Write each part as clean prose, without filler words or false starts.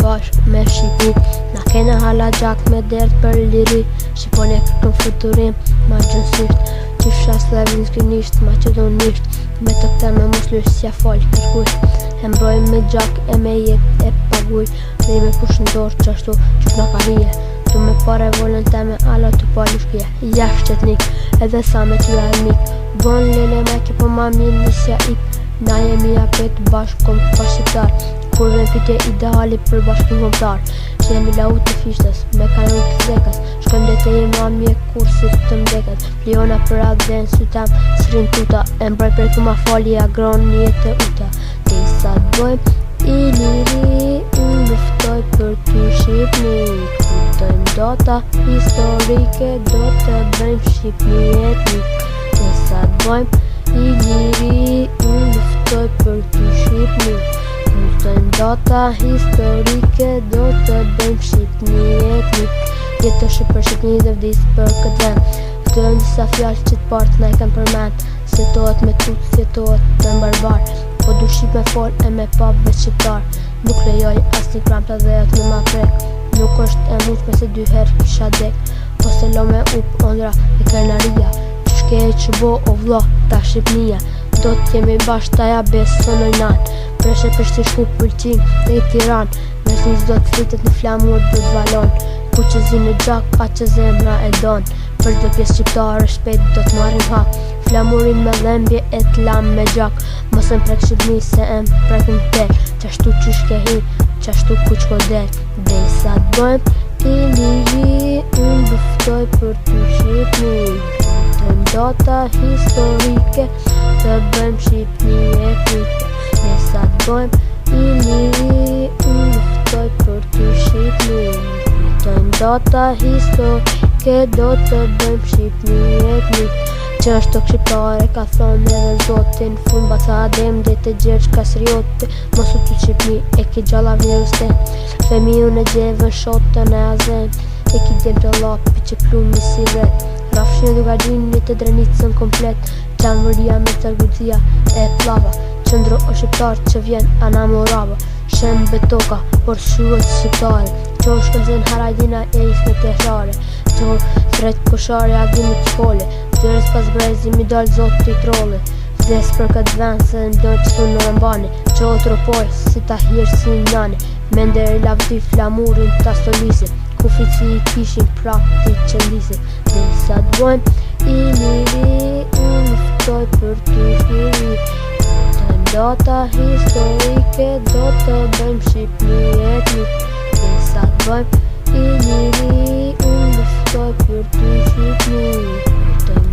bash me Shqipni. Na kena hala gjak me dert për liri, Shqiponi e kërkën futurim ma gjënsisht. Qifsha slavinskinisht, macedonisht, me të këta me muslish s'ja fol kërkush. E mbroj me gjak e me jet e paguj, dhe me kush ndorë qashtu qyp në karije. Tu me pare volën teme ala të pali shkje, jashtë qetnik edhe sa me t'ju armik. Bon lele me ke po ma mirë nisja ik, na jemi apet bashkë kom pa shqiptar. Kur ven fitje ideali për bashkën komptar, që jemi lau të fishtës me kanon të zekas. Shkëm dhe të jemi amje kursis të mdekat, pliona për atë dhe në sytem s'rin tuta. E mbroj për këma fali agron një jetë uta. Dhe i sa t'bojmë i liri, unë luftoj për ty Shqipni. Kuptojmë data historike, do të bëjmë Shqipni etnik. Dhe sa t'bojmë i liri, unë luftoj për ty Shqipni. Kuptojmë data historike, do të bëjmë Shqipni etnik. Jetë shqip për Shqipni dhe vdis për këtë vend. Këtojmë disa fjallë që t'partë na i kanë përmend. Sjetohet me tutë, sjetohet me barbar, po du shqip me fol e me pap veç shqiptar. Nuk lejoj as një kramta dhe jot me ma prek, nuk është e muqme se 2 herë kisha dek. Ose lo me up ondra e krenaria, që shkej që bo o vlo ta Shqipnia. Do t'jemi bashkë ta ja besë në nanë, preshe për shti shku pëlqim dhe i Tiran. Nërësin s'do t'flitet në flamur do t'valon, ku që zi në gjak ka që zemra e don. Për do pjesë shqiptare shpejt do t'marim hak, flamurin me dhembje e t'lam me gjak. Mos em prek Shqipni se em prek në tel, qashtu qysh ke hi, qashtu ku qko del. Dhe i sa t'bojmë i liri, unë luftoj për ty Shqipni. Kuptojmë data historike, të bëjmë Shqipni etnike. Dhe i sa t'bojmë i liri, unë luftoj për ty Shqipni. Kuptojmë data historike, do të bëjmë Shqipni etnik. Që është të shqiptare ka thonë edhe zotin, fun baca adem dhe të gjerë qka sriote. Mos u të Shqipni e ki gjalla vjerës ten, femi unë e gjevën shotën e azen. E ki djem të lapi që plumi si vret, rafshin e duka gjinit të drenicën komplet. Qanëvëria me tërguzia e plava, qëndro o shqiptar që vjen anamorava. Shem betoka, por shuët shqiptare, që o shkëndzën harajdina e isme të hrare. Që o thret koshare agimi të shkole, Dërës pas brezi mi dal zotë t'i trole. Vdes për këtë vend se ndoj që su në rëmbani, që o tropoj si ta hirë si njani. Mender i lavdi flamurin t'a stolisi, ku fici i kishin prapti që lisi. Dhe i sa t'bojmë i liri, unë luftoj për ty Shqipni. Kuptojmë data historike, do të bëjmë Shqipni etnik. Dhe i sa t'bojmë i liri, unë luftoj për ty Shqipni.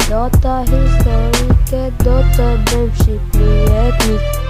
Data historike, do të bëjmë Shqipni etnik.